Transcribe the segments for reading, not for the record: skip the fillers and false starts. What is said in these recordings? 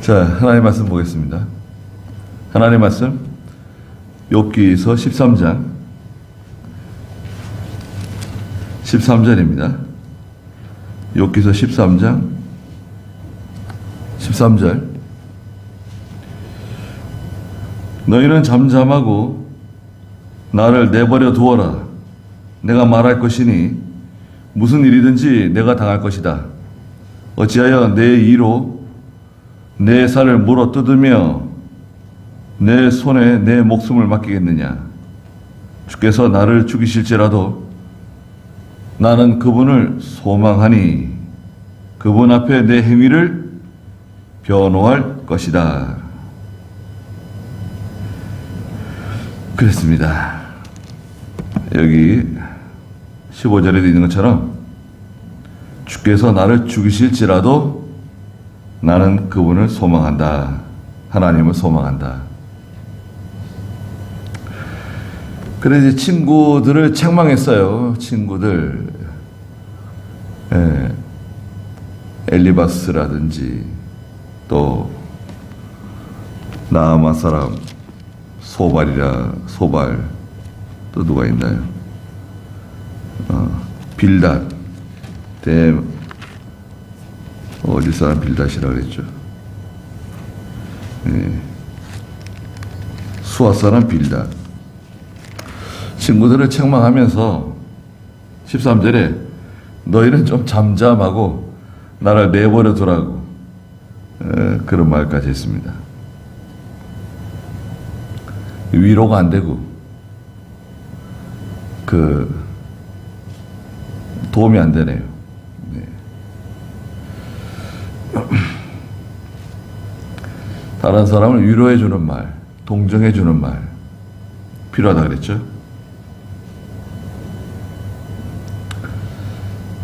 자, 하나님 말씀 보겠습니다. 하나님 말씀 욥기서 13장 13절입니다. 욥기서 13장 13절. 너희는 잠잠하고 나를 내버려 두어라. 내가 말할 것이니 무슨 일이든지 내가 당할 것이다. 어찌하여 내 이로 내 살을 물어 뜯으며 내 손에 내 목숨을 맡기겠느냐. 주께서 나를 죽이실지라도 나는 그분을 소망하니 그분 앞에 내 행위를 변호할 것이다. 그랬습니다. 여기 15절에도 있는 것처럼 주께서 나를 죽이실지라도 나는 그분을 소망한다. 하나님을 소망한다. 그래 이제 친구들을 책망했어요. 친구들, 엘리바스라든지 또 나아만 사람 소발 또 누가 있나요? 빌닷 어디 사람 빌닷이라고 그랬죠. 수아 사람 빌닷 친구들을 책망하면서 13절에 너희는 좀 잠잠하고 나를 내버려 두라고 그런 말까지 했습니다. 위로가 안 되고 도움이 안 되네요. 네. 다른 사람을 위로해 주는 말, 동정해 주는 말 필요하다 그랬죠.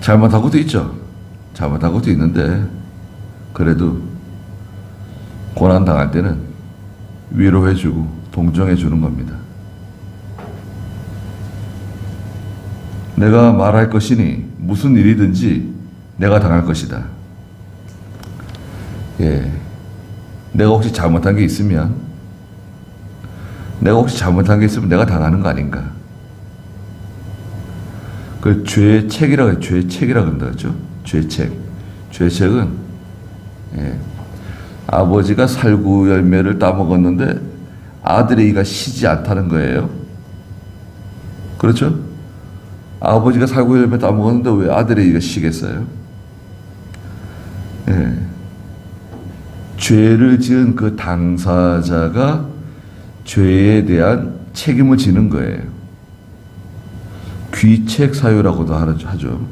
잘못한 것도 있죠. 잘못한 것도 있는데 그래도 고난 당할 때는 위로해 주고 동정해 주는 겁니다. 내가 말할 것이니 무슨 일이든지 내가 당할 것이다. 내가 혹시 잘못한 게 있으면 내가 당하는 거 아닌가. 그 죄의 책이라고 해요. 죄의 책이라고 한다 그랬죠. 죄의 책. 죄의 책은 아버지가 살구 열매를 따먹었는데 아들의 이가 시지 않다는 거예요. 그렇죠? 아버지가 살구 열매 따먹었는데 왜 아들의 이가 시겠어요? 죄를 지은 그 당사자가 죄에 대한 책임을 지는 거예요. 귀책 사유라고도 하죠.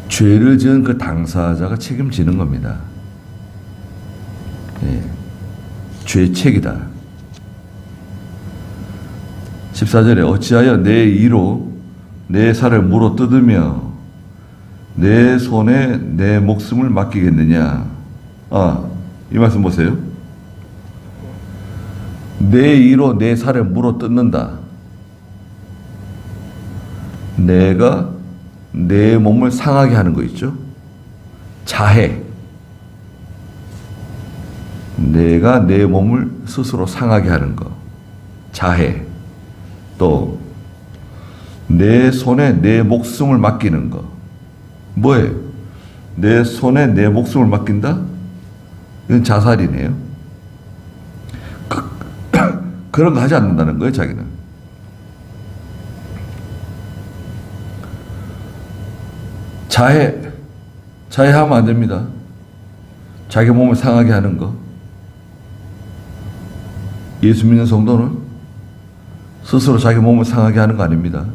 죄를 지은 그 당사자가 책임지는 겁니다. 죄책이다. 14절에 어찌하여 내 이로 내 살을 물어 뜯으며 내 손에 내 목숨을 맡기겠느냐. 이 말씀 보세요. 내 이로 내 살을 물어 뜯는다. 내가 내 몸을 상하게 하는 거 있죠. 자해. 내가 내 몸을 스스로 상하게 하는 거. 자해. 또 내 손에 내 목숨을 맡기는 거. 뭐예요? 내 손에 내 목숨을 맡긴다? 이건 자살이네요. 그런 거 하지 않는다는 거예요, 자기는. 자해하면 안 됩니다. 자기 몸을 상하게 하는 거. 예수 믿는 성도는 스스로 자기 몸을 상하게 하는 거 아닙니다.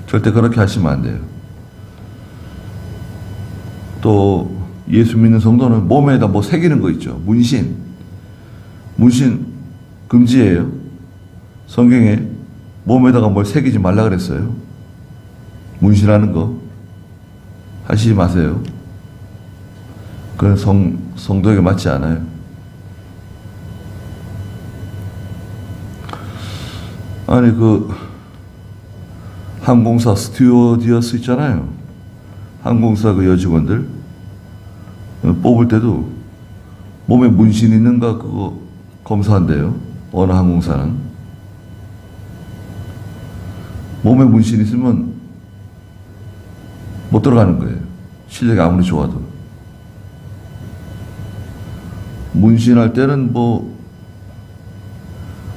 절대 그렇게 하시면 안 돼요. 또 예수 믿는 성도는 몸에다 뭐 새기는 거 있죠. 문신 금지예요. 성경에 몸에다가 뭘 새기지 말라 그랬어요. 문신하는 거 하시지 마세요. 그건 성도에게 맞지 않아요. 아니 항공사 스튜어디어스 있잖아요. 항공사 그 여직원들 뽑을 때도 몸에 문신 있는가 그거 검사한대요. 어느 항공사는. 몸에 문신 있으면 못 들어가는 거예요. 실력이 아무리 좋아도. 문신할 때는 뭐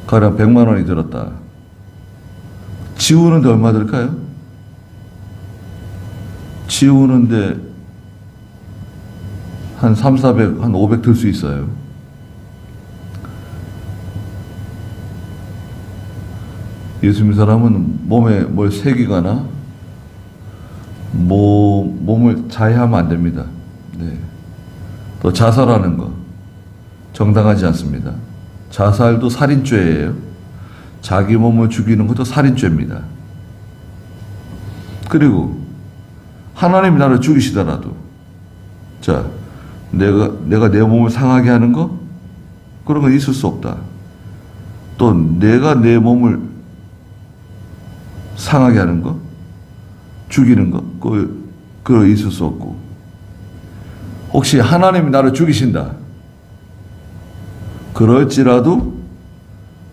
가령 100만 원이 들었다. 지우는데 얼마 들까요? 지우는데 한 3, 400, 한 500 들 수 있어요. 예수 믿는 사람은 몸에 뭘 새기거나 몸을 자해하면 안 됩니다. 네. 또 자살하는 거 정당하지 않습니다. 자살도 살인죄예요. 자기 몸을 죽이는 것도 살인죄입니다. 그리고 하나님이 나를 죽이시더라도 자 내가 내 몸을 상하게 하는 거 그런 건 있을 수 없다. 또 내가 내 몸을 상하게 하는 거 죽이는 거 그거 있을 수 없고 혹시 하나님이 나를 죽이신다. 그럴지라도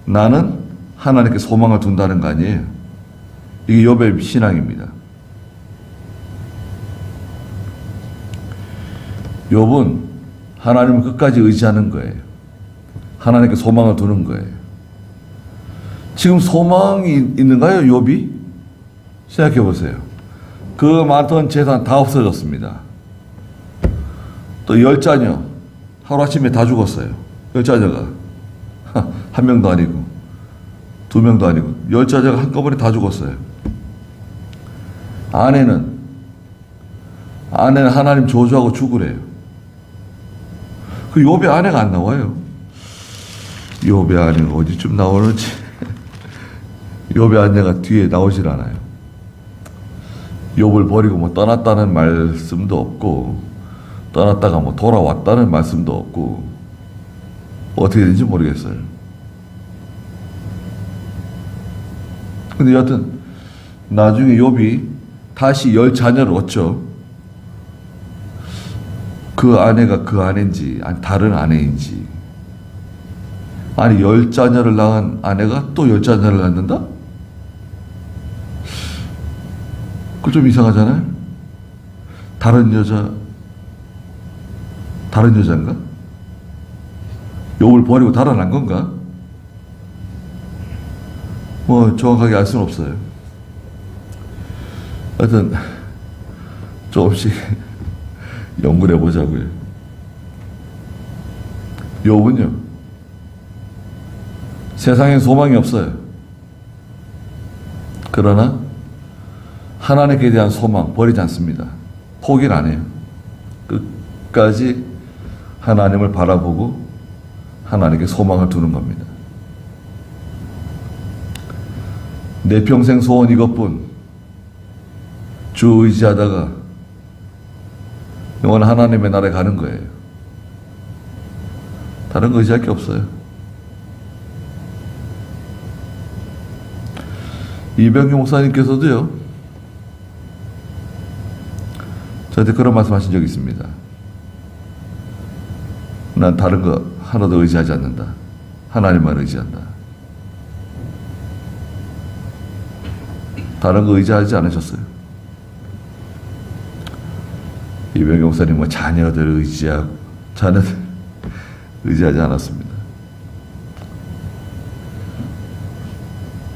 나는 하나님께 소망을 둔다는 거 아니에요. 이게 욥의 신앙입니다. 욥은 하나님을 끝까지 의지하는 거예요. 하나님께 소망을 두는 거예요. 지금 소망이 있는가요, 욥이? 생각해 보세요. 그 많던 재산 다 없어졌습니다. 또 10자녀 하루아침에 다 죽었어요. 10자녀가 한 명도 아니고 2명도 아니고 10자녀가 한꺼번에 다 죽었어요. 아내는 하나님 저주하고 죽으래요. 그 욥의 아내가 안 나와요. 욥의 아내가 어디쯤 나오는지 욥의 아내가 뒤에 나오질 않아요. 욥을 버리고 뭐 떠났다는 말씀도 없고 떠났다가 뭐 돌아왔다는 말씀도 없고 어떻게 되는지 모르겠어요. 근데 여하튼 나중에 욥이 다시 10자녀를 얻죠. 그 아내가 그 아내인지 아니 다른 아내인지 아니 10자녀를 낳은 아내가 또 10자녀를 낳는다? 그거 좀 이상하잖아요. 다른 여자인가? 욥을 버리고 달아난 건가? 뭐 정확하게 알 수는 없어요. 하여튼 조금씩 연구를 해보자고요. 욥은요 세상에 소망이 없어요. 그러나 하나님께 대한 소망 버리지 않습니다. 포기를 안 해요. 끝까지 하나님을 바라보고 하나님께 소망을 두는 겁니다. 내 평생 소원 이것뿐. 주 의지하다가 영원 하나님의 나라에 가는 거예요. 다른 거 의지할 게 없어요. 이병규 목사님께서도요 저한테 그런 말씀 하신 적이 있습니다. 난 다른 거 하나도 의지하지 않는다. 하나님만 의지한다. 다른 거 의지하지 않으셨어요. 이병규 목사님 뭐 자녀들을 의지하고 자녀들 의지하지 않았습니다.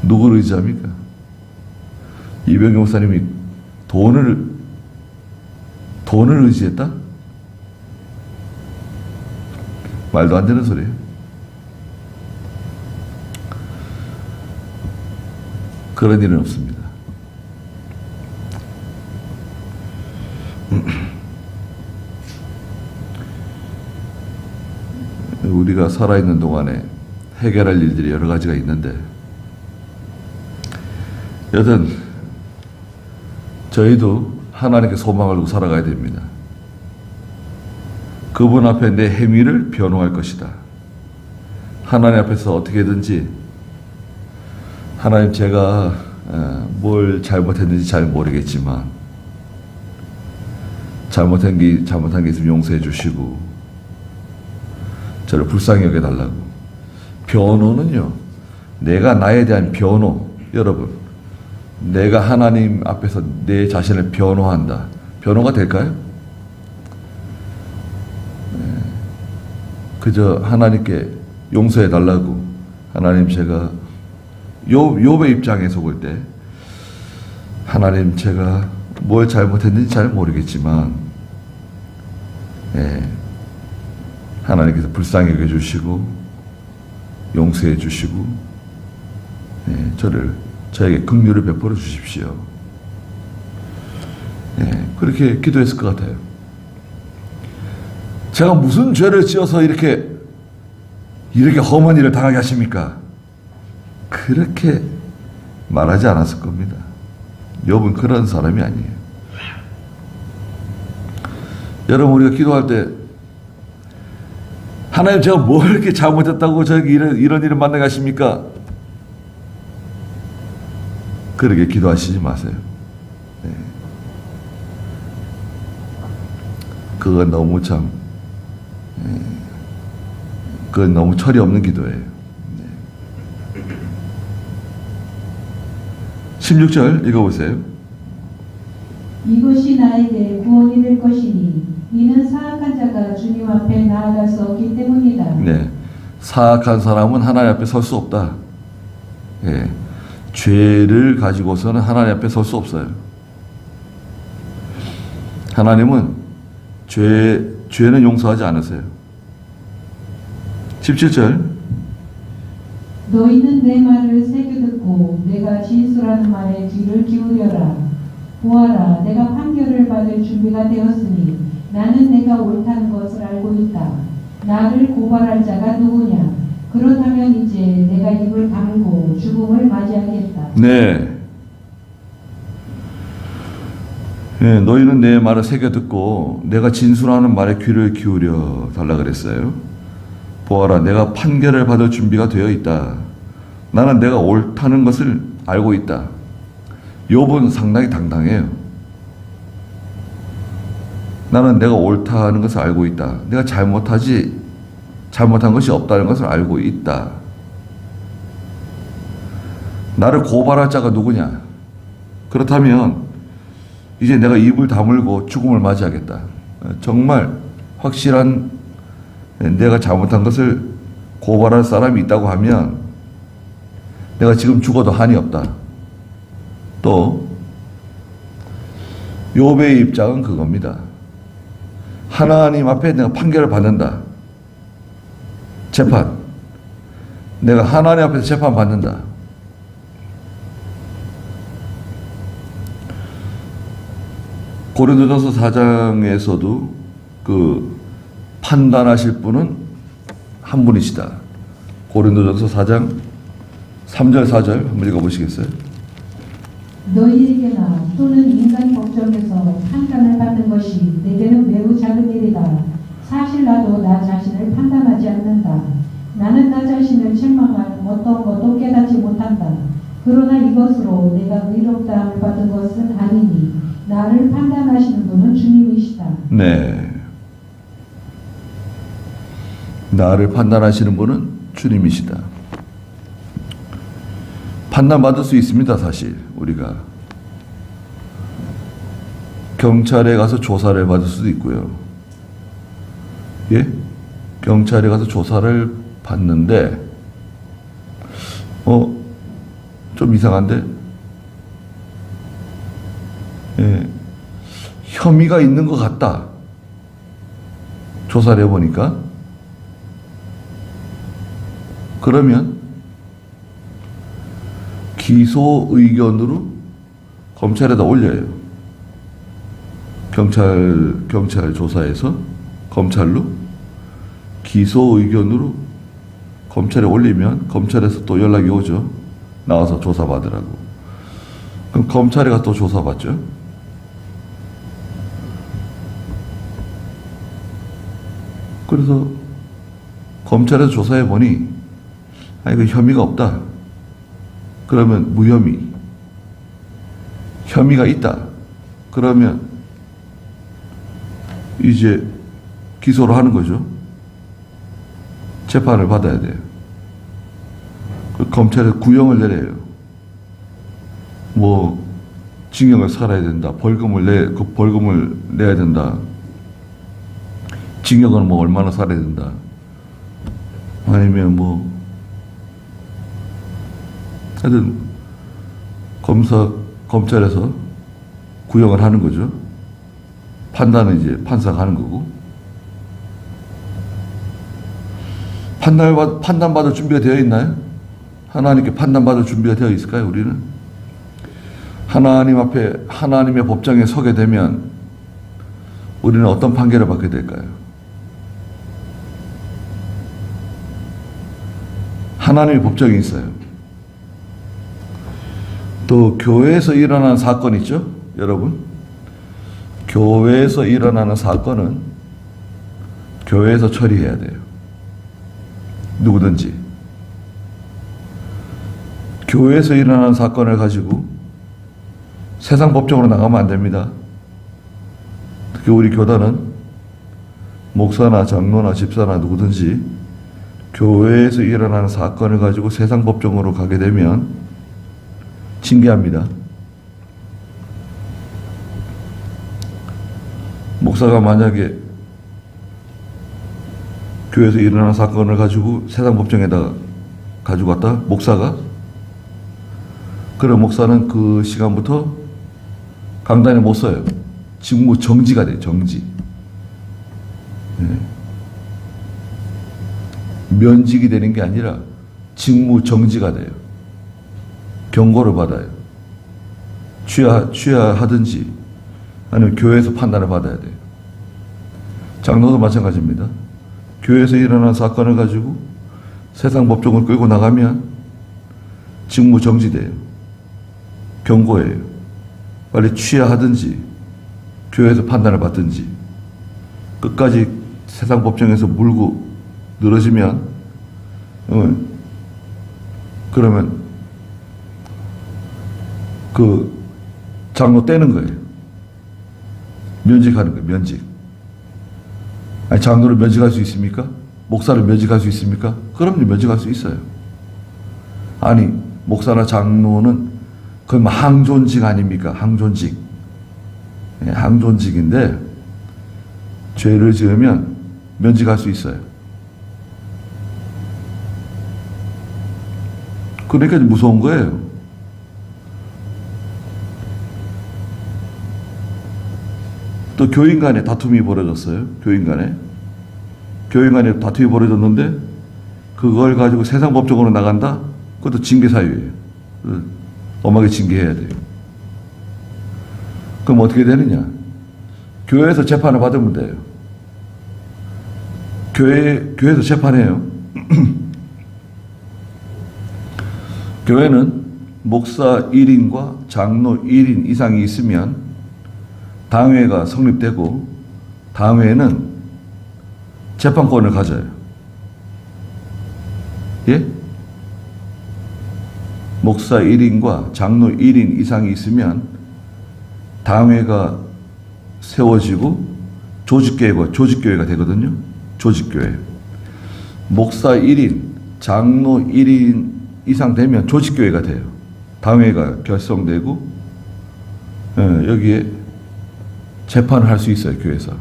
누구를 의지합니까? 이병규 목사님이 돈을 의지했다? 말도 안 되는 소리예요. 그런 일은 없습니다. 우리가 살아있는 동안에 해결할 일들이 여러 가지가 있는데 여튼 저희도 하나님께 소망을 두고 살아가야 됩니다. 그분 앞에 내 행위를 변호할 것이다. 하나님 앞에서 어떻게든지 하나님 제가 뭘 잘못했는지 잘 모르겠지만 잘못한 게 있으면 용서해 주시고, 저를 불쌍히 여겨달라고. 변호는요, 내가 나에 대한 변호, 여러분, 내가 하나님 앞에서 내 자신을 변호한다. 변호가 될까요? 그저 하나님께 용서해 달라고. 하나님, 제가 욥의 입장에서 볼 때 하나님, 제가 뭘 잘못했는지 잘 모르겠지만 하나님께서 불쌍히 여겨주시고 용서해 주시고 저에게 긍휼을 베풀어 주십시오. 그렇게 기도했을 것 같아요. 제가 무슨 죄를 지어서 이렇게 험한 일을 당하게 하십니까? 그렇게 말하지 않았을 겁니다. 욥은 그런 사람이 아니에요. 여러분, 우리가 기도할 때 하나님, 제가 뭘 이렇게 잘못했다고 저에게 이런 일을 만나게 하십니까? 그렇게 기도하시지 마세요. 그건 너무 철이 없는 기도예요. 16절 읽어보세요. 이것이 나에게 구원이 될 것이니 이는 사악한 자가 주님 앞에 나아갈 수 없기 때문이다. 네, 사악한 사람은 하나님 앞에 설 수 없다. 죄를 가지고서는 하나님 앞에 설 수 없어요. 하나님은 죄는 용서하지 않으세요. 17절. 너희는 내 말을 새겨듣고 내가 진술하는 말에 귀를 기울여라. 보아라, 내가 판결을 받을 준비가 되었으니 나는 내가 옳다는 것을 알고 있다. 나를 고발할 자가 누구냐? 그렇다면 이제 내가 입을 다물고 죽음을 맞이하겠다. 네. 너희는 내 말을 새겨듣고 내가 진술하는 말에 귀를 기울여 달라 그랬어요. 보아라, 내가 판결을 받을 준비가 되어 있다. 나는 내가 옳다는 것을 알고 있다. 욥은 상당히 당당해요. 나는 내가 옳다는 것을 알고 있다. 내가 잘못한 것이 없다는 것을 알고 있다. 나를 고발할 자가 누구냐? 그렇다면 이제 내가 입을 다물고 죽음을 맞이하겠다. 정말 확실한 내가 잘못한 것을 고발할 사람이 있다고 하면 내가 지금 죽어도 한이 없다. 또 욥의 입장은 그겁니다. 하나님 앞에 내가 판결을 받는다. 재판. 내가 하나님 앞에서 재판 받는다. 고린도전서 4장에서도 그 판단하실 분은 한 분이시다. 고린도전서 4장 3절 4절 한번 읽어보시겠어요? 너희에게나 또는 인간 법정에서 판단을 받는 것이 내게는 매우 작은 일이다. 사실 나도 나 자신을 판단하지 않는다. 나는 나 자신을 책망할 어떤 것도 깨닫지 못한다. 그러나 이것으로 내가 의롭다함을 받은 것은 아니니 나를 판단하시는 분은 주님이시다. 네. 나를 판단하시는 분은 주님이시다. 판단받을 수 있습니다. 사실 우리가 경찰에 가서 조사를 받을 수도 있고요. 예? 경찰에 가서 조사를 받는데 좀 이상한데 혐의가 있는 것 같다. 조사를 해보니까. 그러면 기소 의견으로 검찰에다 올려요. 경찰 조사에서 검찰로 기소 의견으로 검찰에 올리면 검찰에서 또 연락이 오죠. 나와서 조사받으라고. 그럼 검찰에 가서 또 조사받죠. 그래서 검찰에서 조사해 보니 그 혐의가 없다. 그러면 무혐의. 혐의가 있다. 그러면 이제 기소를 하는 거죠. 재판을 받아야 돼요. 그 검찰에 구형을 내려요. 뭐 징역을 살아야 된다. 그 벌금을 내야 된다. 징역은 뭐 얼마나 살아야 된다. 아니면 뭐 하여튼 검찰에서 구형을 하는 거죠. 판단은 이제 판사가 하는 거고. 판단받을 준비가 되어 있나요? 하나님께 판단받을 준비가 되어 있을까요, 우리는? 하나님 앞에, 하나님의 법정에 서게 되면 우리는 어떤 판결을 받게 될까요? 하나님의 법정이 있어요. 또 교회에서 일어나는 사건 있죠, 여러분? 교회에서 일어나는 사건은 교회에서 처리해야 돼요. 누구든지. 교회에서 일어나는 사건을 가지고 세상 법정으로 나가면 안 됩니다. 특히 우리 교단은 목사나 장로나 집사나 누구든지 교회에서 일어나는 사건을 가지고 세상 법정으로 가게 되면 징계합니다. 목사가 만약에 교회에서 일어나는 사건을 가지고 세상 법정에다가 가지고 갔다, 목사가, 그럼 목사는 그 시간부터 강단에 못 서요. 직무 정지가 돼요. 정지. 네. 면직이 되는 게 아니라 직무 정지가 돼요. 경고를 받아요. 취하하든지 아니면 교회에서 판단을 받아야 돼요. 장로도 마찬가지입니다. 교회에서 일어난 사건을 가지고 세상 법정을 끌고 나가면 직무 정지돼요. 경고예요. 빨리 취하하든지 교회에서 판단을 받든지. 끝까지 세상 법정에서 물고 늘어지면 그러면 그 장로 떼는 거예요. 면직하는 거예요. 면직. 아니, 장로를 면직할 수 있습니까? 목사를 면직할 수 있습니까? 그럼요, 면직할 수 있어요. 아니, 목사나 장로는 거의 뭐 항존직 아닙니까? 항존직. 네, 항존직인데 죄를 지으면 면직할 수 있어요. 그러니까 무서운 거예요. 또 교인 간에 다툼이 벌어졌어요. 교인 간에 다툼이 벌어졌는데 그걸 가지고 세상 법정으로 나간다? 그것도 징계 사유예요. 엄하게 징계해야 돼요. 그럼 어떻게 되느냐? 교회에서 재판을 받으면 돼요. 교회에서 재판해요. 교회는 목사 1인과 장로 1인 이상이 있으면 당회가 성립되고 당회는 재판권을 가져요. 예? 목사 1인과 장로 1인 이상이 있으면 당회가 세워지고 조직교회가 되거든요. 조직교회. 목사 1인, 장로 1인 이상 되면 조직교회가 돼요. 당회가 결성되고 여기에 재판을 할 수 있어요. 교회에서.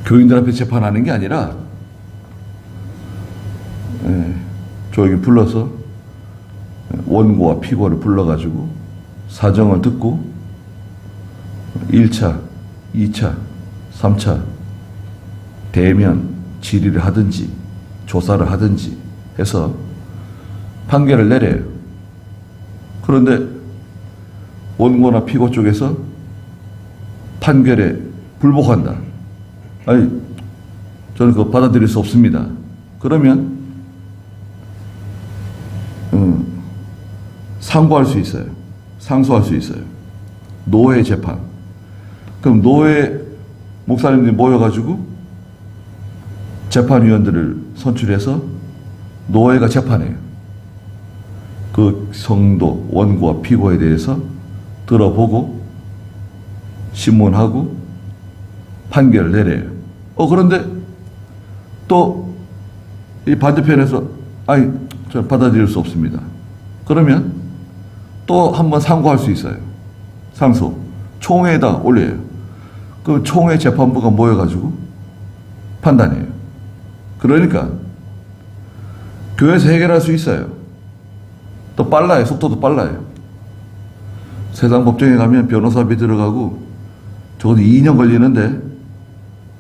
교인들 앞에 재판하는 게 아니라 저기 불러서 원고와 피고를 불러가지고 사정을 듣고 1차, 2차, 3차 대면 질의를 하든지 조사를 하든지 해서 판결을 내려요. 그런데 원고나 피고 쪽에서 판결에 불복한다. 아니, 저는 그거 받아들일 수 없습니다. 그러면 상고할 수 있어요. 상소할 수 있어요. 노회 재판. 그럼 노회 목사님들이 모여가지고 재판위원들을 선출해서 노회가 재판해요. 그 성도, 원고와 피고에 대해서 들어보고 신문하고 판결을 내려요. 그런데 또 이 반대편에서 아니 저 받아들일 수 없습니다. 그러면 또 한번 상고할 수 있어요. 상소. 총회에다 올려요. 그럼 총회 재판부가 모여가지고 판단해요. 그러니까 교회에서 해결할 수 있어요. 또 빨라요. 속도도 빨라요. 세상 법정에 가면 변호사비 들어가고 적어도 2년 걸리는데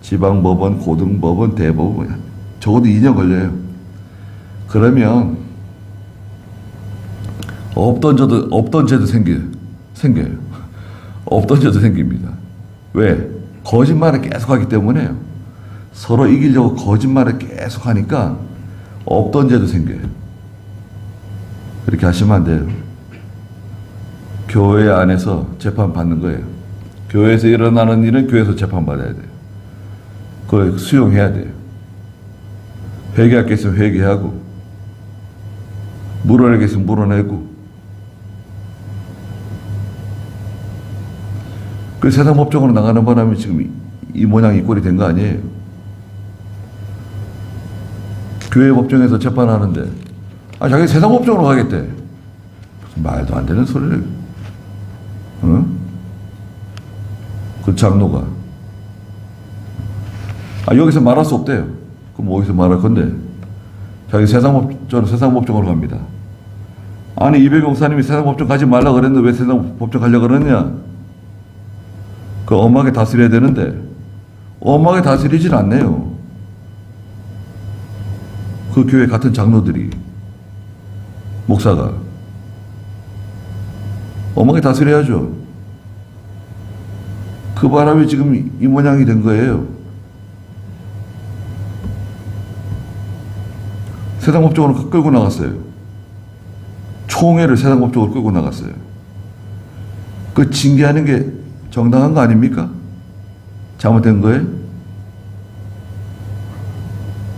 지방법원, 고등법원, 대법원 적어도 2년 걸려요. 그러면 없던 죄도 생겨요. 없던 죄도 생깁니다. 왜? 거짓말을 계속하기 때문에요. 서로 이기려고 거짓말을 계속하니까 없던 죄도 생겨요. 그렇게 하시면 안 돼요. 교회 안에서 재판 받는 거예요. 교회에서 일어나는 일은 교회에서 재판 받아야 돼요. 그걸 수용해야 돼요. 회개할 게 있으면 회개하고, 물어낼 게 있으면 물어내고. 그 세상 법정으로 나가는 바람에 지금 이 모양 이 꼴이 된 거 아니에요. 교회 법정에서 재판하는데, 자기 세상 법정으로 가겠대. 무슨 말도 안 되는 소리를, 그 장로가. 여기서 말할 수 없대요. 그럼 어디서 말할 건데? 자기 세상 법정으로 갑니다. 아니, 이백 목사님이 세상 법정 가지 말라 그랬는데 왜 세상 법정 가려고 그러냐? 그 엄하게 다스려야 되는데, 엄하게 다스리진 않네요. 그 교회 같은 장로들이, 목사가. 엄하게 다스려야죠. 그 바람에 지금 이 모양이 된 거예요. 세상법정으로 끌고 나갔어요. 총회를 세상법정으로 끌고 나갔어요. 그 징계하는 게 정당한 거 아닙니까? 잘못된 거예요?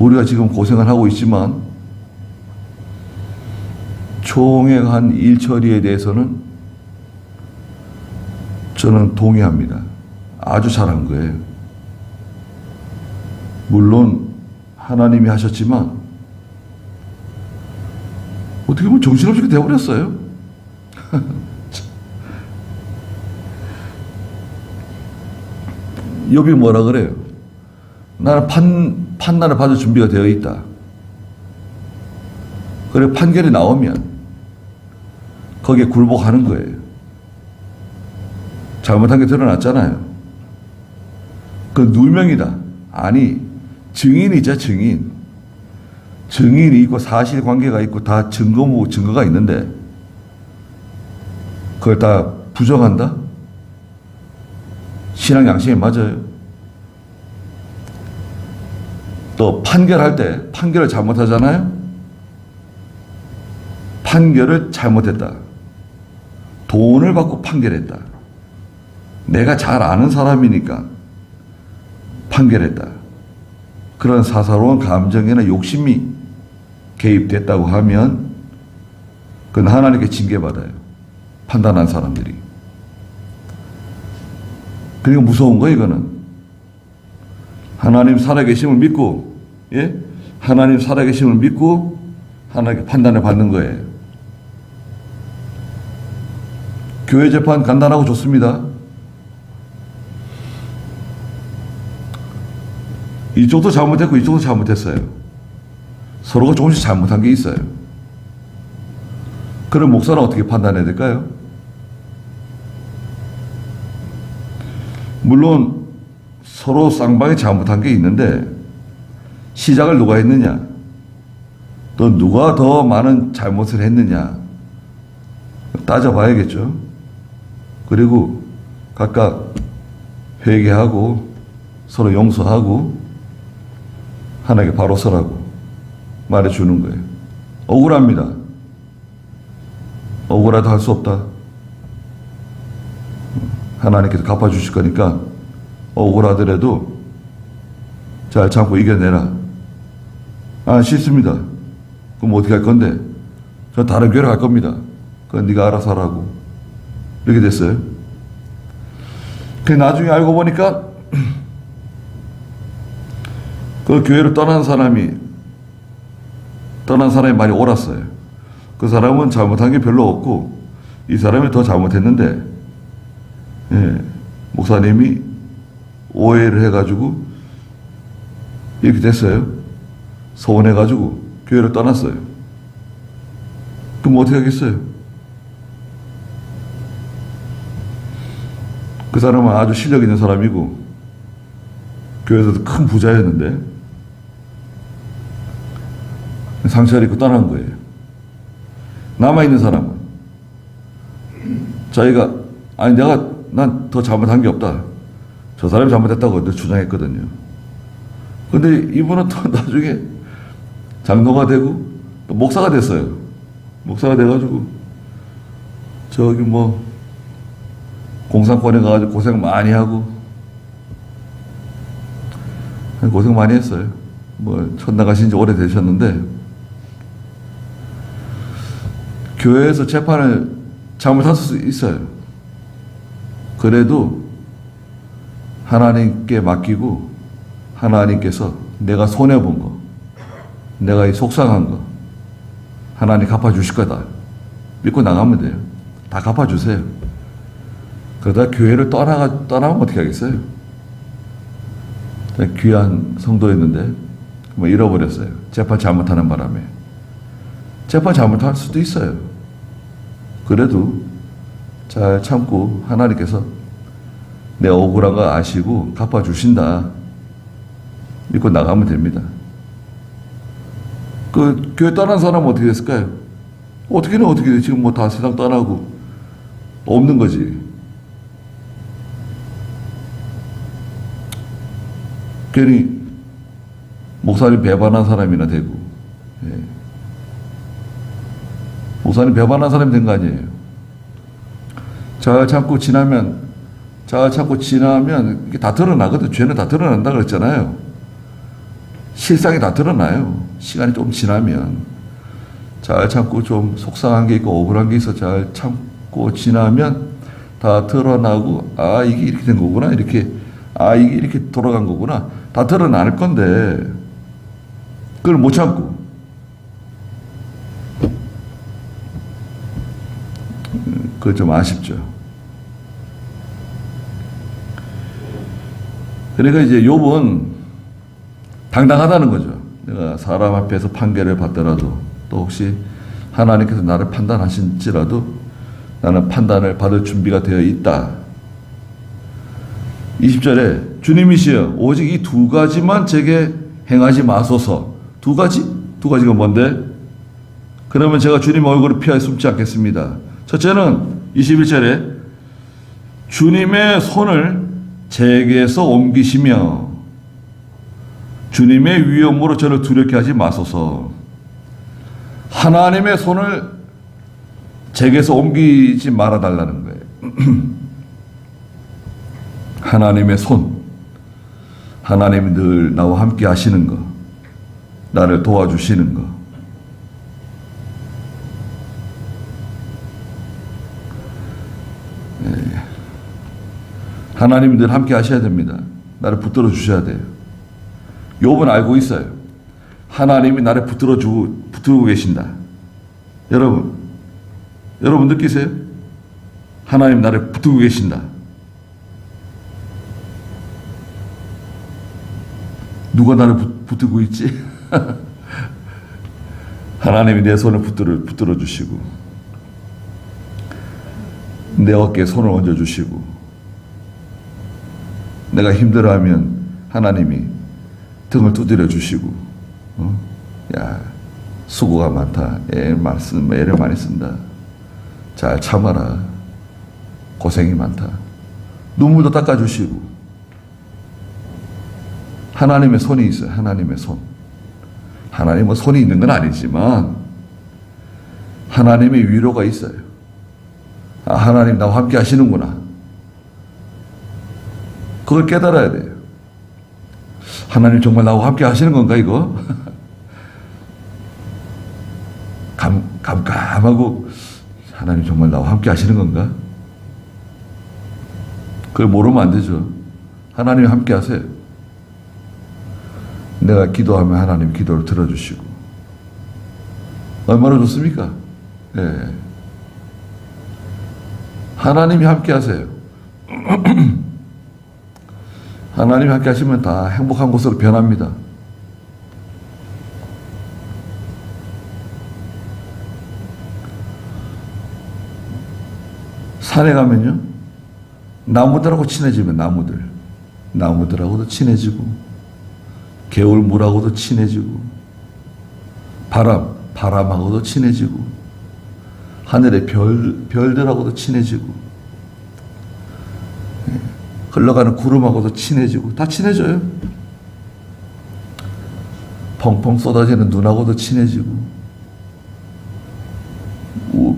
우리가 지금 고생을 하고 있지만 총회가 한 일 처리에 대해서는 저는 동의합니다. 아주 잘한 거예요. 물론 하나님이 하셨지만 어떻게 보면 정신없이 되어버렸어요. 욥이 뭐라 그래요? 나는 판단을 받을 준비가 되어 있다. 그래 판결이 나오면 거기에 굴복하는 거예요. 잘못한 게 드러났잖아요. 그 누명이다. 아니, 증인이죠, 증인. 증인이 있고 사실관계가 있고 다 증거가 있는데 그걸 다 부정한다? 신앙 양심에 맞아요. 또 판결할 때 판결을 잘못하잖아요. 판결을 잘못했다. 돈을 받고 판결했다. 내가 잘 아는 사람이니까 판결했다. 그런 사사로운 감정이나 욕심이 개입됐다고 하면 그건 하나님께 징계받아요. 판단한 사람들이. 그러니까 무서운 거예요, 이거는. 하나님 살아계심을 믿고, 예? 하나님 살아계심을 믿고 하나님께 판단을 받는 거예요. 교회 재판 간단하고 좋습니다. 이쪽도 잘못했고 이쪽도 잘못했어요. 서로가 조금씩 잘못한 게 있어요. 그럼 목사는 어떻게 판단해야 될까요? 물론 서로 쌍방이 잘못한 게 있는데 시작을 누가 했느냐, 또 누가 더 많은 잘못을 했느냐 따져봐야겠죠. 그리고 각각 회개하고 서로 용서하고 하나님께 바로 서라고 말해주는 거예요. 억울합니다. 억울하다 할 수 없다. 하나님께서 갚아주실 거니까 억울하더라도 잘 참고 이겨내라. 싫습니다. 그럼 어떻게 할 건데? 저 다른 교회로 갈 겁니다. 그건 네가 알아서 하라고. 이렇게 됐어요. 그 나중에 알고 보니까 그 교회를 떠난 사람이 많이 옳았어요. 그 사람은 잘못한 게 별로 없고 이 사람이 더 잘못했는데, 예, 목사님이 오해를 해가지고 이렇게 됐어요. 서운해가지고 교회를 떠났어요. 그럼 어떻게 하겠어요? 그 사람은 아주 실력 있는 사람이고 교회에서도 큰 부자였는데 상처를 입고 떠난 거예요. 남아있는 사람은 자기가 난 더 잘못한 게 없다. 저 사람이 잘못했다고 주장했거든요. 근데 이분은 또 나중에 장로가 되고 또 목사가 됐어요. 목사가 돼가지고 저기 뭐 공산권에 가가지고 고생 많이 하고 고생 많이 했어요. 뭐 천당가신 지 오래되셨는데 교회에서 재판을 잘못할 수 있어요. 그래도 하나님께 맡기고 하나님께서 내가 손해본 거, 내가 이 속상한 거 하나님 갚아주실 거다 믿고 나가면 돼요. 다 갚아주세요. 그러다 교회를 떠나면 어떻게 하겠어요? 귀한 성도였는데 뭐 잃어버렸어요. 재판 잘못하는 바람에. 재판 잘못할 수도 있어요. 그래도 잘 참고 하나님께서 내 억울한 거 아시고 갚아주신다 믿고 나가면 됩니다. 그 교회 떠난 사람은 어떻게 됐을까요? 어떻게 지금 뭐 다 세상 떠나고 없는 거지. 괜히 목사님 배반한 사람이나 되고, 예. 목사님 배반한 사람이 된 거 아니에요. 잘 참고 지나면 이게 다 드러나거든. 죄는 다 드러난다 그랬잖아요. 실상이 다 드러나요. 시간이 좀 지나면. 잘 참고 좀 속상한 게 있고 억울한 게 있어 잘 참고 지나면 다 드러나고, 이게 이렇게 된 거구나. 이게 이렇게 돌아간 거구나. 다 드러날 건데, 그걸 못 참고. 그거 좀 아쉽죠. 그러니까 이제 욥은 당당하다는 거죠. 내가 사람 앞에서 판결을 받더라도 또 혹시 하나님께서 나를 판단하신지라도 나는 판단을 받을 준비가 되어 있다. 20절에 주님이시여 오직 이 두 가지만 제게 행하지 마소서. 두 가지가 뭔데? 그러면 제가 주님 얼굴을 피하여 숨지 않겠습니다. 첫째는 21절에 주님의 손을 제게서 옮기시며 주님의 위엄으로 저를 두렵게 하지 마소서. 하나님의 손을 제게서 옮기지 말아달라는 거예요. 하나님의 손. 하나님이 늘 나와 함께 하시는 거. 나를 도와주시는 거. 하나님이 늘 함께 하셔야 됩니다. 나를 붙들어 주셔야 돼요. 욥은 알고 있어요. 하나님이 나를 붙들고 계신다. 여러분 느끼세요? 하나님 나를 붙들고 계신다. 누가 나를 붙들고 있지? 하나님이 내 손을 붙들어 주시고 내 어깨에 손을 얹어 주시고 내가 힘들어하면 하나님이 등을 두드려 주시고, 야, 수고가 많다. 애를 많이 쓴다. 잘 참아라. 고생이 많다. 눈물도 닦아주시고. 하나님의 손이 있어요. 하나님의 손. 하나님은 손이 있는 건 아니지만 하나님의 위로가 있어요. 하나님 나와 함께 하시는구나. 그걸 깨달아야 돼요. 하나님 정말 나와 함께 하시는 건가 이거? 감감하고 하나님 정말 나와 함께 하시는 건가? 그걸 모르면 안 되죠. 하나님이 함께 하세요. 내가 기도하면 하나님 기도를 들어주시고 얼마나 좋습니까? 예. 하나님이 함께 하세요. 하나님이 함께 하시면 다 행복한 곳으로 변합니다. 산에 가면요, 나무들하고 친해지면 나무들하고도 친해지고, 개울물하고도 친해지고, 바람하고도 친해지고, 하늘의 별들하고도 친해지고, 흘러가는 구름하고도 친해지고, 다 친해져요. 펑펑 쏟아지는 눈하고도 친해지고,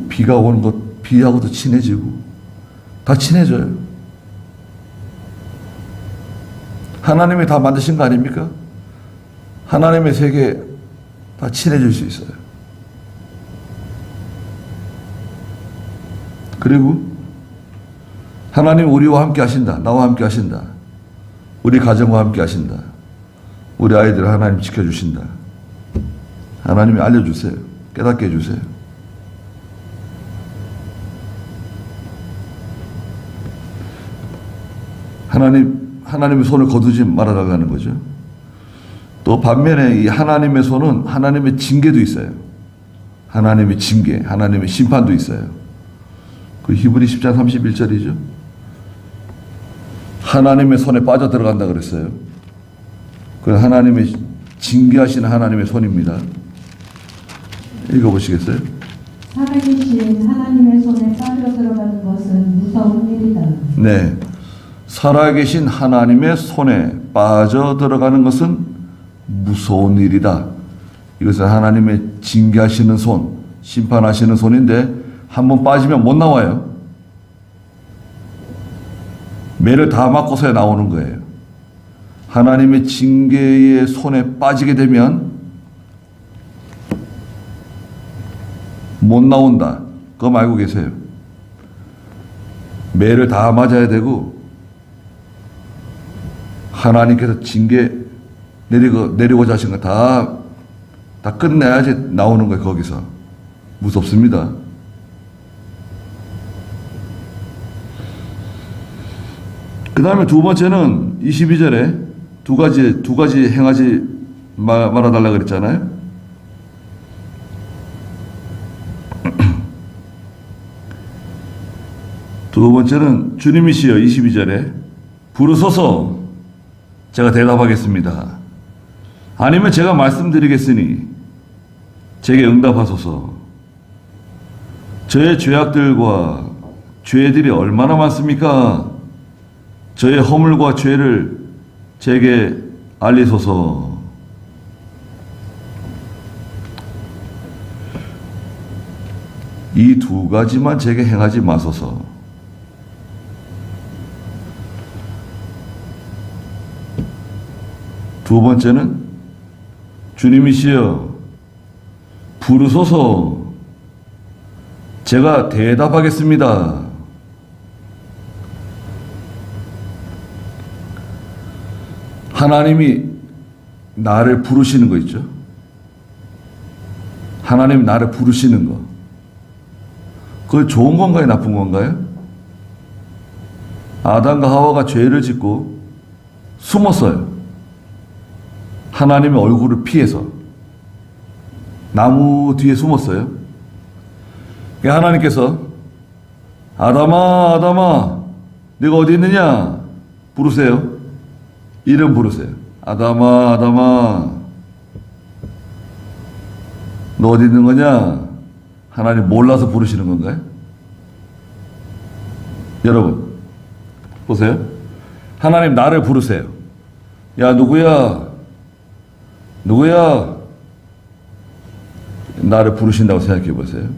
비가 오는 것, 비하고도 친해지고, 다 친해져요. 하나님이 다 만드신 거 아닙니까? 하나님의 세계 다 친해질 수 있어요. 그리고 하나님 우리와 함께 하신다. 나와 함께 하신다. 우리 가정과 함께 하신다. 우리 아이들을 하나님 지켜주신다. 하나님이 알려주세요. 깨닫게 해주세요. 하나님의 손을 거두지 말아달라는 거죠. 또 반면에 이 하나님의 손은 하나님의 징계도 있어요. 하나님의 징계, 하나님의 심판도 있어요. 그 히브리 10장 31절이죠. 하나님의 손에 빠져 들어간다 그랬어요. 그 하나님의 징계하시는 하나님의 손입니다. 읽어보시겠어요? 살아계신 하나님의 손에 빠져 들어가는 것은 무서운 일이다. 네. 살아계신 하나님의 손에 빠져 들어가는 것은 무서운 일이다. 이것은 하나님의 징계하시는 손, 심판하시는 손인데 한번 빠지면 못 나와요. 매를 다 맞고서야 나오는 거예요. 하나님의 징계의 손에 빠지게 되면 못 나온다. 그거 알고 계세요. 매를 다 맞아야 되고 하나님께서 징계 내리고자 하신 거 다 끝내야지 나오는 거예요. 거기서 무섭습니다. 그 다음에 두 번째는 22절에 두 가지 행하지 말아달라 그랬잖아요. 두 번째는 주님이시여 22절에 부르소서 제가 대답하겠습니다. 아니면 제가 말씀드리겠으니 제게 응답하소서. 저의 죄악들과 죄들이 얼마나 많습니까? 저의 허물과 죄를 제게 알리소서. 이 두 가지만 제게 행하지 마소서. 두 번째는 주님이시여 부르소서 제가 대답하겠습니다. 하나님이 나를 부르시는 거 있죠. 하나님이 나를 부르시는 거. 그게 좋은 건가요? 나쁜 건가요? 아담과 하와가 죄를 짓고 숨었어요. 하나님의 얼굴을 피해서 나무 뒤에 숨었어요. 하나님께서 아담아 아담아 네가 어디 있느냐 부르세요. 이름 부르세요. 아담아 아담아 너 어디 있는 거냐? 하나님 몰라서 부르시는 건가요? 여러분 보세요. 하나님 나를 부르세요. 야 누구야? 누구야? 나를 부르신다고 생각해 보세요.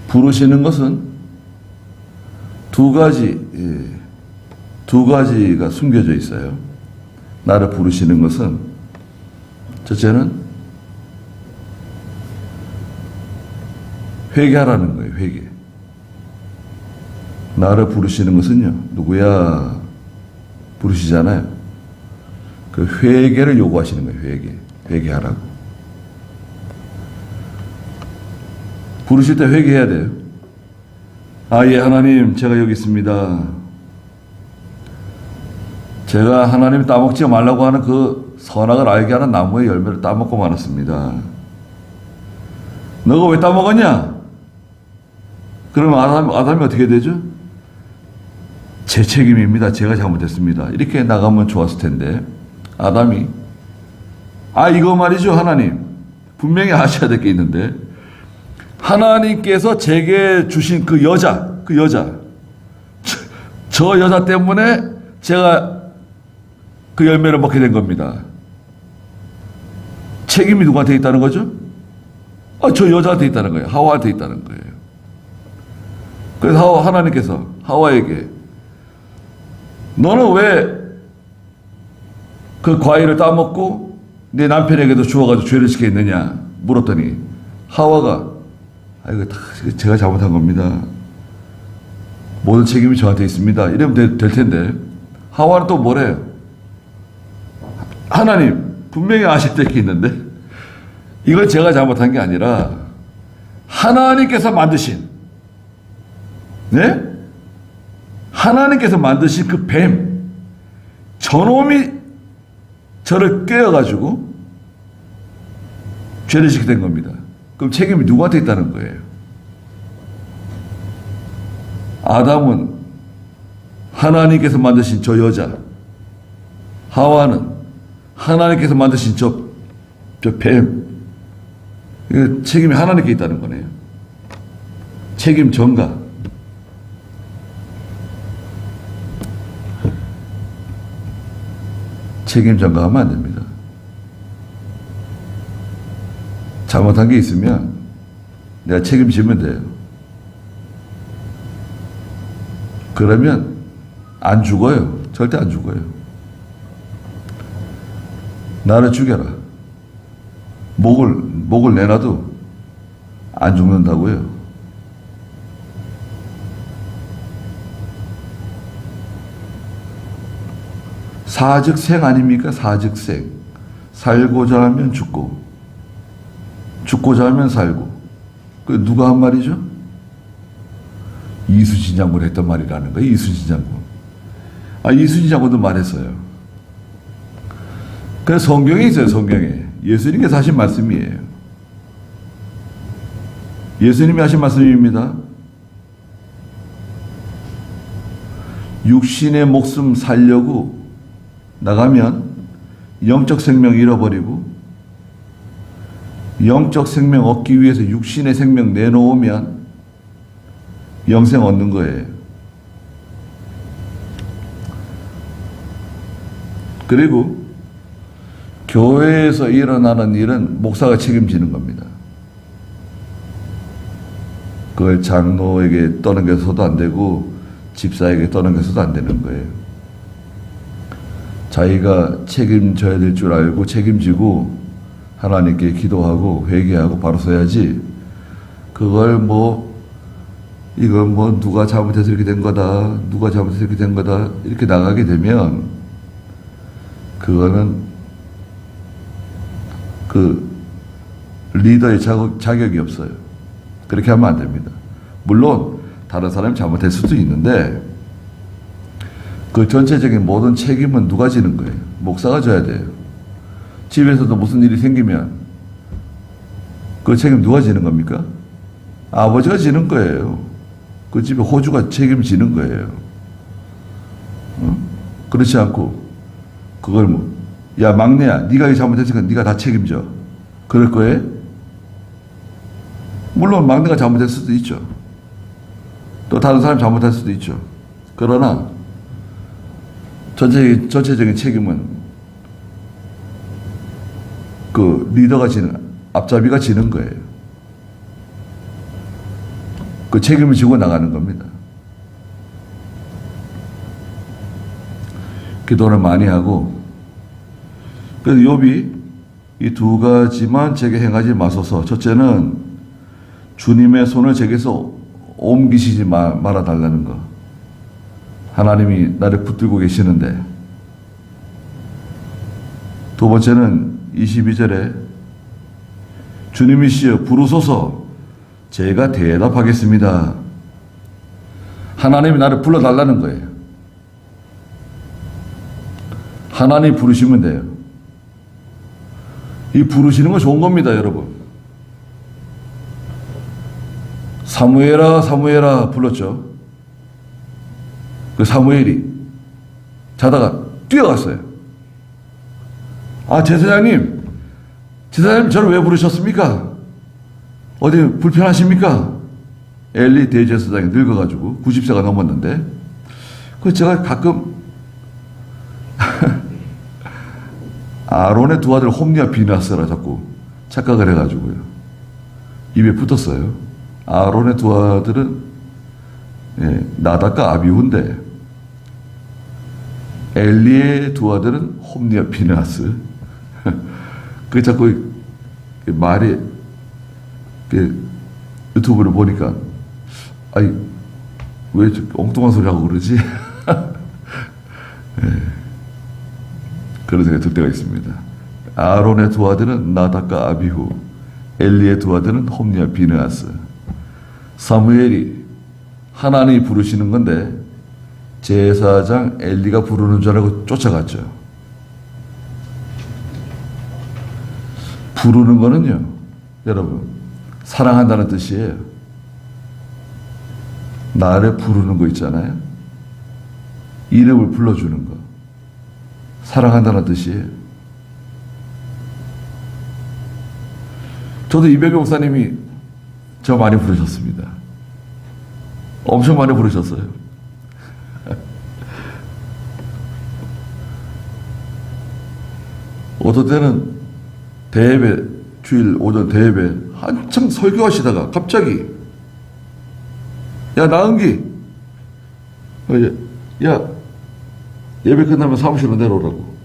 부르시는 것은 두 가지가 숨겨져 있어요. 나를 부르시는 것은 첫째는 회개하라는 거예요. 회개. 나를 부르시는 것은요. 누구야? 부르시잖아요. 그 회개를 요구하시는 거예요. 회개하라고. 부르실 때 회개해야 돼요. 아, 예, 하나님, 제가 여기 있습니다. 제가 하나님이 따먹지 말라고 하는 그 선악을 알게 하는 나무의 열매를 따먹고 말았습니다. 너가 왜 따먹었냐? 그러면 아담이 어떻게 되죠? 제 책임입니다. 제가 잘못했습니다. 이렇게 나가면 좋았을 텐데, 아담이, 이거 말이죠, 하나님. 분명히 아셔야 될 게 있는데, 하나님께서 제게 주신 그 여자, 저 여자 때문에 제가 그 열매를 먹게 된 겁니다. 책임이 누구한테 있다는 거죠? 저 여자한테 있다는 거예요. 하와한테 있다는 거예요. 그래서 하나님께서 하와에게 너는 왜 그 과일을 따먹고 내 남편에게도 주워가지고 죄를 지게 했느냐 물었더니 하와가 이거 다 제가 잘못한 겁니다. 모든 책임이 저한테 있습니다. 이러면 될 텐데 하와는 또 뭐래요? 하나님 분명히 아실 때 있는데 이건 제가 잘못한 게 아니라 하나님께서 만드신 하나님께서 만드신 그 뱀 저놈이 저를 깨어가지고 죄를 짓게 된 겁니다. 그럼 책임이 누구한테 있다는 거예요? 아담은 하나님께서 만드신 저 여자, 하와는 하나님께서 만드신 저 뱀. 책임이 하나님께 있다는 거네요. 책임 전가. 책임 전가하면 안 됩니다. 잘못한 게 있으면 내가 책임지면 돼요. 그러면 안 죽어요. 절대 안 죽어요. 나를 죽여라. 목을 내놔도 안 죽는다고요. 사즉생 아닙니까? 사즉생. 살고자 하면 죽고 죽고자 하면 살고. 그 누가 한 말이죠? 이순신 장군이 했던 말이라는 거예요. 이순신 장군. 이순신 장군도 말했어요. 그래서 성경에 있어요. 성경에. 예수님께서 하신 말씀이에요. 예수님이 하신 말씀입니다. 육신의 목숨 살려고 나가면 영적 생명 잃어버리고 영적 생명 얻기 위해서 육신의 생명 내놓으면 영생 얻는 거예요. 그리고 교회에서 일어나는 일은 목사가 책임지는 겁니다. 그걸 장로에게 떠넘겨서도 안 되고 집사에게 떠넘겨서도 안 되는 거예요. 자기가 책임져야 될 줄 알고 책임지고 하나님께 기도하고 회개하고 바로 서야지 그걸 이건 누가 잘못해서 이렇게 된 거다 누가 잘못해서 이렇게 된 거다 이렇게 나가게 되면 그거는 그 리더의 자격이 없어요. 그렇게 하면 안 됩니다. 물론 다른 사람이 잘못할 수도 있는데 그 전체적인 모든 책임은 누가 지는 거예요? 목사가 져야 돼요. 집에서도 무슨 일이 생기면 그 책임 누가 지는 겁니까? 아버지가 지는 거예요. 그 집에 호주가 책임지는 거예요. 그렇지 않고 그걸 야 막내야 네가 이거 잘못했으니까 네가 다 책임져. 그럴 거예요? 물론 막내가 잘못할 수도 있죠. 또 다른 사람이 잘못할 수도 있죠. 그러나 전체적인 책임은 그 리더가 앞잡이가 지는 거예요. 그 책임을 지고 나가는 겁니다. 기도를 많이 하고 그래서 욥이 이 두 가지만 제게 행하지 마소서. 첫째는 주님의 손을 제게서 옮기시지 말아달라는 거. 하나님이 나를 붙들고 계시는데 두 번째는 22절에 주님이시여 부르소서 제가 대답하겠습니다. 하나님이 나를 불러달라는 거예요. 하나님 부르시면 돼요. 이 부르시는 거 좋은 겁니다, 여러분. 사무엘아 사무엘아 불렀죠. 그 사무엘이 자다가 뛰어갔어요. 아, 제사장님 저를 왜 부르셨습니까? 어디 불편하십니까? 엘리 대제사장이 늙어가지고 90세가 넘었는데, 그 제가 가끔 아론의 두 아들 홈리와 비나스라 자꾸 착각을 해가지고요. 입에 붙었어요. 아론의 두 아들은 나답과 아비후인데, 엘리의 두 아들은 홈리와 비나스. 그 자꾸 말이 유튜브를 보니까 아니 왜 엉뚱한 소리 하고 그러지? 그런 생각이 들 때가 있습니다. 아론의 두 아들은 나답과 아비후, 엘리의 두 아들은 홈리와 비느하스. 사무엘이 하나님이 부르시는 건데 제사장 엘리가 부르는 줄 알고 쫓아갔죠. 부르는 거는요, 여러분, 사랑한다는 뜻이에요. 나를 부르는 거 있잖아요. 이름을 불러주는 거. 사랑한다는 뜻이에요. 저도 이백영 목사님이 저 많이 부르셨습니다. 엄청 많이 부르셨어요. 어떤 때는 대예배, 주일 오전 대예배 한참 설교하시다가 갑자기 야 나은기 야 예배 끝나면 사무실로 내려오라고.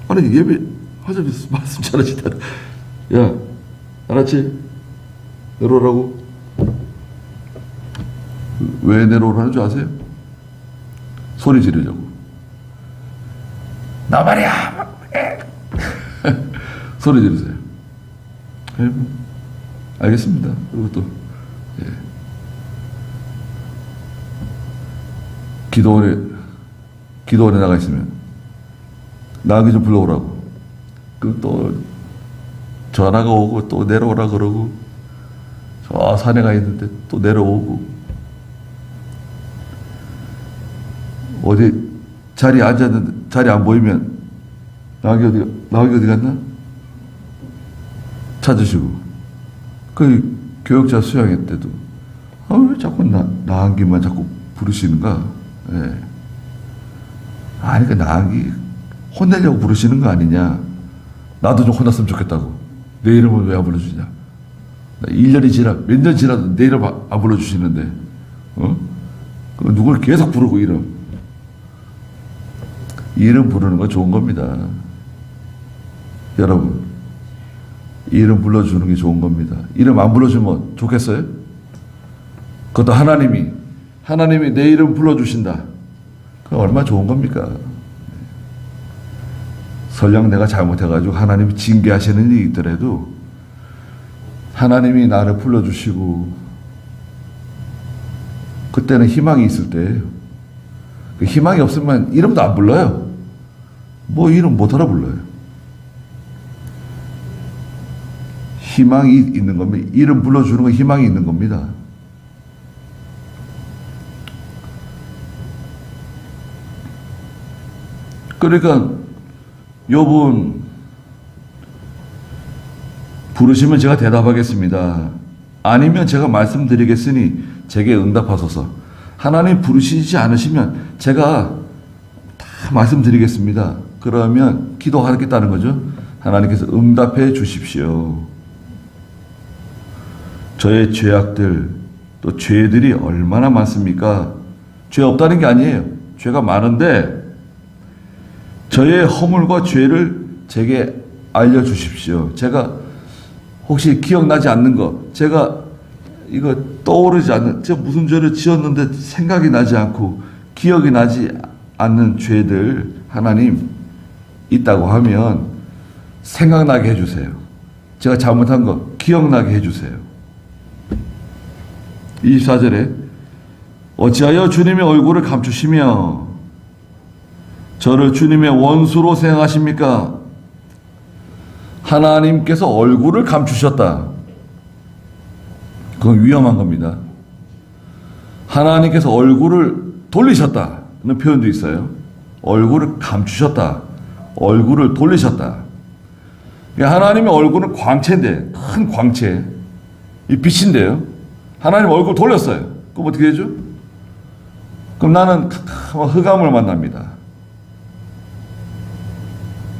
아니 예배 하자면 말씀 잘하시다. 야 알았지? 내려오라고. 왜 내려오라는 줄 아세요? 소리 지르려고. 나 말이야. 소리 지르세요. 알겠습니다. 그리고 또 기도원에 나가 있으면 나가기 좀 불러오라고. 그럼 또 전화가 오고 또 내려오라 그러고, 저 산에 가 있는데 또 내려오고, 어디 자리에 앉았는데 자리 안 보이면 나가기 어디 갔나? 찾으시고. 그 교육자 수양회 때도 왜 자꾸 나한기만 자꾸 부르시는가? 예. 아니, 그 나한기 혼내려고 부르시는 거 아니냐? 나도 좀 혼났으면 좋겠다고. 내 이름을 왜 안 불러주냐? 1년이 지나, 몇 년 지나도 내 이름 안 불러주시는데, 누굴 계속 부르고 이름 부르는 건 좋은 겁니다. 여러분, 이름 불러주는 게 좋은 겁니다. 이름 안 불러주면 좋겠어요? 그것도 하나님이 내 이름 불러주신다. 그건 얼마나 좋은 겁니까? 설령 내가 잘못해가지고 하나님이 징계하시는 일이 있더라도 하나님이 나를 불러주시고, 그때는 희망이 있을 때예요. 그 희망이 없으면 이름도 안 불러요. 뭐 이름 못 알아 불러요. 희망이 있는 겁니다. 이름 불러주는 건 희망이 있는 겁니다. 그러니까 요분 부르시면 제가 대답하겠습니다. 아니면 제가 말씀드리겠으니 제게 응답하소서. 하나님 부르시지 않으시면 제가 다 말씀드리겠습니다. 그러면 기도하겠다는 거죠. 하나님께서 응답해 주십시오. 저의 죄악들, 또 죄들이 얼마나 많습니까? 죄 없다는 게 아니에요. 죄가 많은데 저의 허물과 죄를 제게 알려주십시오. 제가 혹시 기억나지 않는 거, 제가 이거 떠오르지 않는, 제가 무슨 죄를 지었는데 생각이 나지 않고 기억이 나지 않는 죄들, 하나님 있다고 하면 생각나게 해주세요. 제가 잘못한 거 기억나게 해주세요. 24절에 어찌하여 주님의 얼굴을 감추시며 저를 주님의 원수로 생각하십니까? 하나님께서 얼굴을 감추셨다. 그건 위험한 겁니다. 하나님께서 얼굴을 돌리셨다는 표현도 있어요. 얼굴을 감추셨다. 얼굴을 돌리셨다. 하나님의 얼굴은 광채인데, 큰 광채. 이 빛인데요. 하나님 얼굴 돌렸어요. 그럼 어떻게 되죠? 그럼 나는 흑암을 만납니다.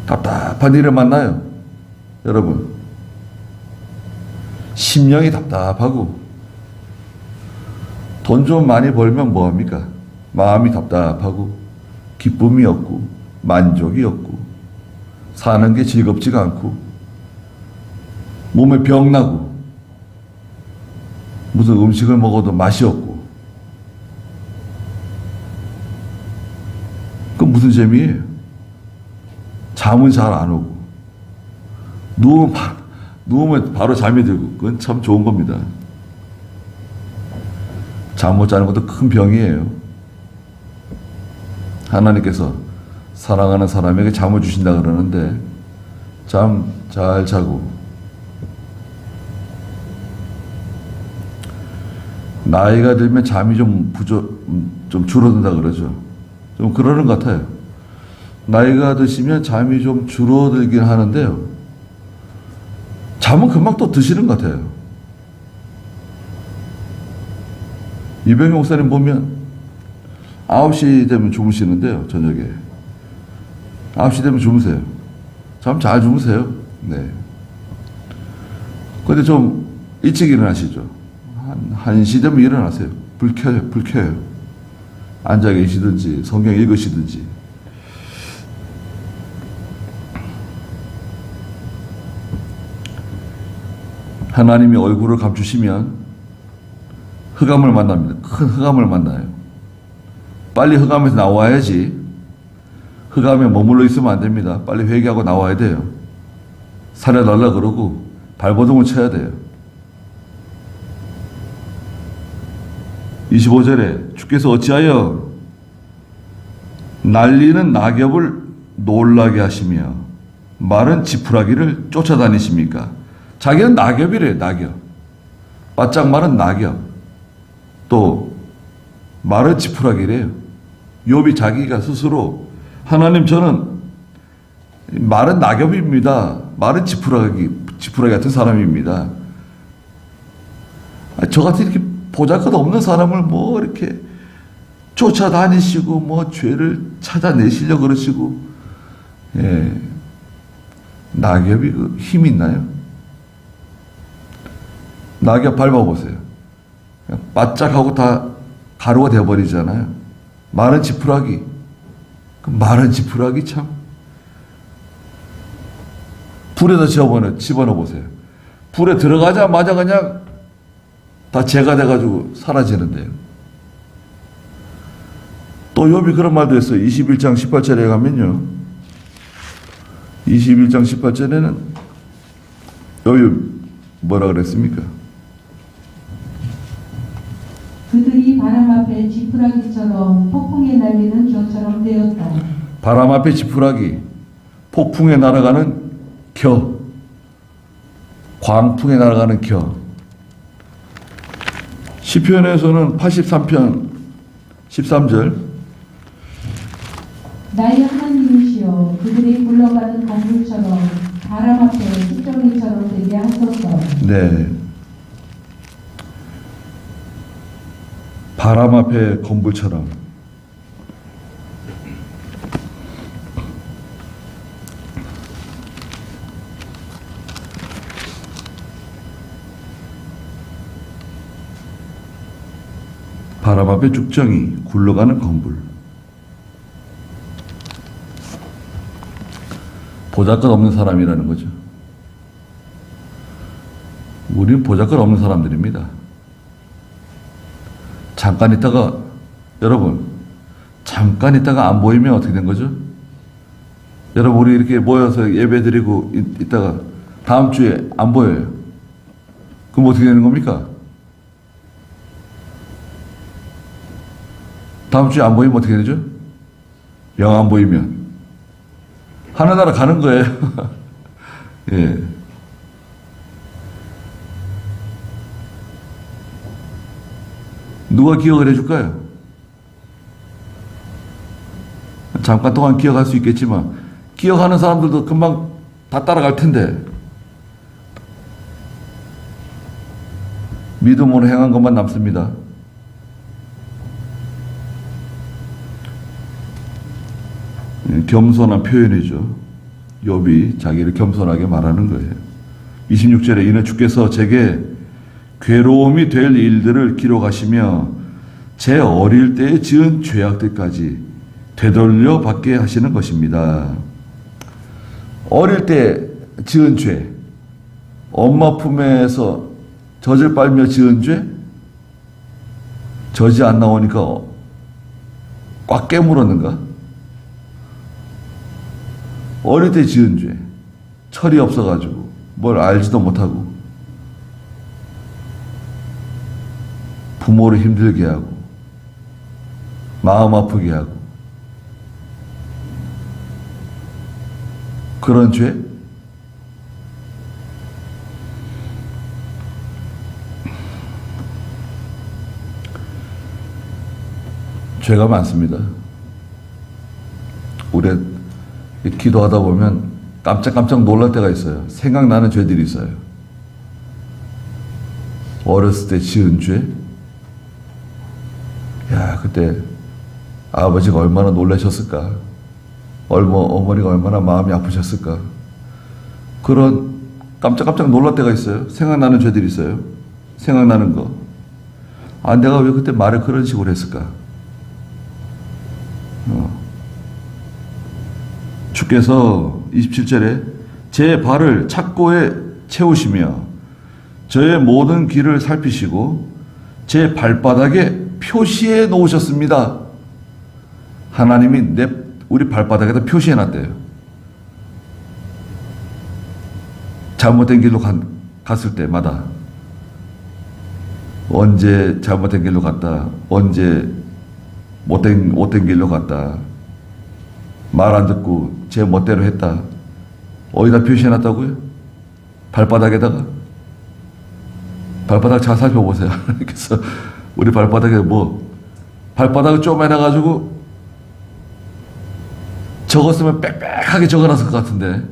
답답한 일을 만나요. 여러분. 심령이 답답하고, 돈 좀 많이 벌면 뭐합니까? 마음이 답답하고, 기쁨이 없고, 만족이 없고, 사는 게 즐겁지가 않고, 몸에 병 나고, 무슨 음식을 먹어도 맛이 없고, 그건 무슨 재미예요? 잠은 잘 안 오고, 누우면 바로 잠이 들고, 그건 참 좋은 겁니다. 잠 못 자는 것도 큰 병이에요. 하나님께서 사랑하는 사람에게 잠을 주신다 그러는데, 잠 잘 자고, 나이가 들면 잠이 좀 줄어든다 그러죠. 좀 그러는 것 같아요. 나이가 드시면 잠이 좀 줄어들긴 하는데요. 잠은 금방 또 드시는 것 같아요. 이병희 목사님 보면 9시 되면 주무시는데요, 저녁에. 9시 되면 주무세요. 잠 잘 주무세요. 네. 근데 좀 일찍 일어나시죠. 한 1시 되면 일어나세요. 불 켜요. 앉아 계시든지, 성경 읽으시든지. 하나님이 얼굴을 감추시면 흑암을 만납니다. 큰 흑암을 만나요. 빨리 흑암에서 나와야지. 흑암에 머물러 있으면 안 됩니다. 빨리 회개하고 나와야 돼요. 살려달라 그러고 발버둥을 쳐야 돼요. 25절에 주께서 어찌하여 날리는 낙엽을 놀라게 하시며 마른 지푸라기를 쫓아다니십니까? 자기는 낙엽이래요. 낙엽. 바짝 마른 낙엽. 또 마른 지푸라기래요. 욥이 자기가 스스로 하나님 저는 마른 낙엽입니다. 마른 지푸라기 같은 사람입니다. 저같이 이렇게 보잘것없는 사람을 뭐 이렇게 쫓아다니시고 뭐 죄를 찾아내시려고 그러시고, 예. 낙엽이 그 힘이 있나요? 낙엽 밟아보세요. 바짝하고 다 가루가 되어버리잖아요. 마른 지푸라기. 그 마른 지푸라기 참. 불에다 집어넣어 보세요. 불에 들어가자마자 그냥 다 재가 돼가지고 사라지는데요. 또 욥이 그런 말도 했어요. 21장 18절에 가면요. 21장 18절에는 욥이 뭐라 그랬습니까? 그들이 바람 앞에 지푸라기처럼 폭풍에 날리는 겨처럼 되었다. 바람 앞에 지푸라기, 폭풍에 날아가는 겨, 광풍에 날아가는 겨. 시편에서는 83편 13절 나의 하나님이시여 그들이 굴러가는 건물처럼 바람 앞에 숫정이처럼 되게 하소서. 네. 바람 앞에 건물처럼. 바람 앞에 쭉정이 굴러가는 건물. 보잘것없는 사람이라는 거죠. 우리는 보잘것없는 사람들입니다. 잠깐 있다가, 여러분, 잠깐 있다가 안 보이면 어떻게 된 거죠? 여러분 우리 이렇게 모여서 예배 드리고 있다가 다음 주에 안 보여요. 그럼 어떻게 되는 겁니까? 다음 주에 안 보이면 어떻게 되죠? 영 안 보이면 하늘나라 가는 거예요. 예. 누가 기억을 해줄까요? 잠깐 동안 기억할 수 있겠지만 기억하는 사람들도 금방 다 따라갈 텐데 믿음으로 행한 것만 남습니다. 겸손한 표현이죠. 욥이 자기를 겸손하게 말하는 거예요. 26절에 이는 주께서 제게 괴로움이 될 일들을 기록하시며 제 어릴 때에 지은 죄악들까지 되돌려 받게 하시는 것입니다. 어릴 때 지은 죄, 엄마 품에서 젖을 빨며 지은 죄, 젖이 안 나오니까 꽉 깨물었는가? 어릴 때 지은 죄, 철이 없어가지고 뭘 알지도 못하고 부모를 힘들게 하고 마음 아프게 하고 그런 죄? 죄가 많습니다. 우리 기도하다 보면 깜짝깜짝 놀랄 때가 있어요. 생각나는 죄들이 있어요. 어렸을 때 지은 죄? 야, 그때 아버지가 얼마나 놀라셨을까? 어머니가 얼마나 마음이 아프셨을까? 그런 깜짝깜짝 놀랄 때가 있어요. 생각나는 죄들이 있어요. 생각나는 거. 아, 내가 왜 그때 말을 그런 식으로 했을까? 주께서 27절에 제 발을 착고에 채우시며 저의 모든 길을 살피시고 제 발바닥에 표시해 놓으셨습니다. 하나님이 우리 발바닥에다 표시해 놨대요. 잘못된 길로 갔을 때마다 언제 잘못된 길로 갔다, 언제 못된 길로 갔다, 말 안 듣고 제 멋대로 했다. 어디다 표시해 놨다고요? 발바닥에다가? 발바닥 잘 살펴보세요. 그래서 우리 발바닥에 발바닥을 쪼매놔가지고 적었으면 빽빽하게 적어놨을 것 같은데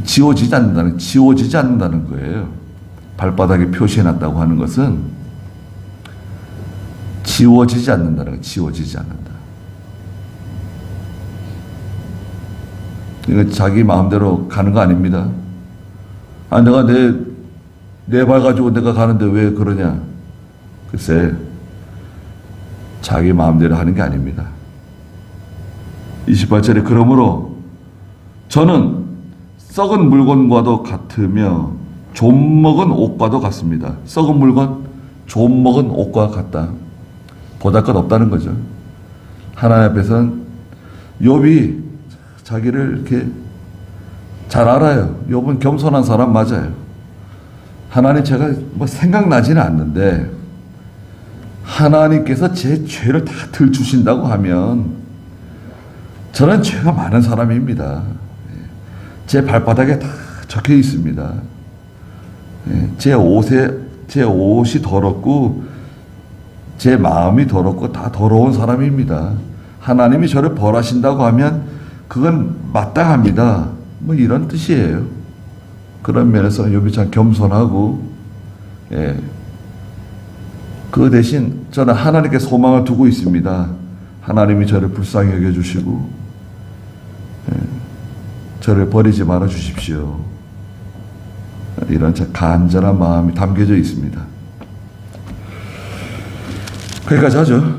지워지지 않는다는 거예요. 발바닥에 표시해놨다고 하는 것은 지워지지 않는다는 거예요. 지워지지 않는다. 이거 자기 마음대로 가는 거 아닙니다. 아, 내가 내 발 가지고 내가 가는데 왜 그러냐? 글쎄, 자기 마음대로 하는 게 아닙니다. 28절에 그러므로 저는 썩은 물건과도 같으며 좀 먹은 옷과도 같습니다. 썩은 물건, 좀 먹은 옷과 같다. 보잘것 없다는 거죠. 하나님 앞에서는 욥이 자기를 이렇게 잘 알아요. 욥은 겸손한 사람 맞아요. 하나님 제가 생각나지는 않는데 하나님께서 제 죄를 다 들추신다고 하면 저는 죄가 많은 사람입니다. 제 발바닥에 다 적혀 있습니다. 제 옷이 더럽고 제 마음이 더럽고 다 더러운 사람입니다. 하나님이 저를 벌하신다고 하면 그건 마땅합니다. 이런 뜻이에요. 그런 면에서 욥이 참 겸손하고, 그 대신 저는 하나님께 소망을 두고 있습니다. 하나님이 저를 불쌍히 여겨주시고 저를 버리지 말아 주십시오. 이런 간절한 마음이 담겨져 있습니다. 거기까지 하죠.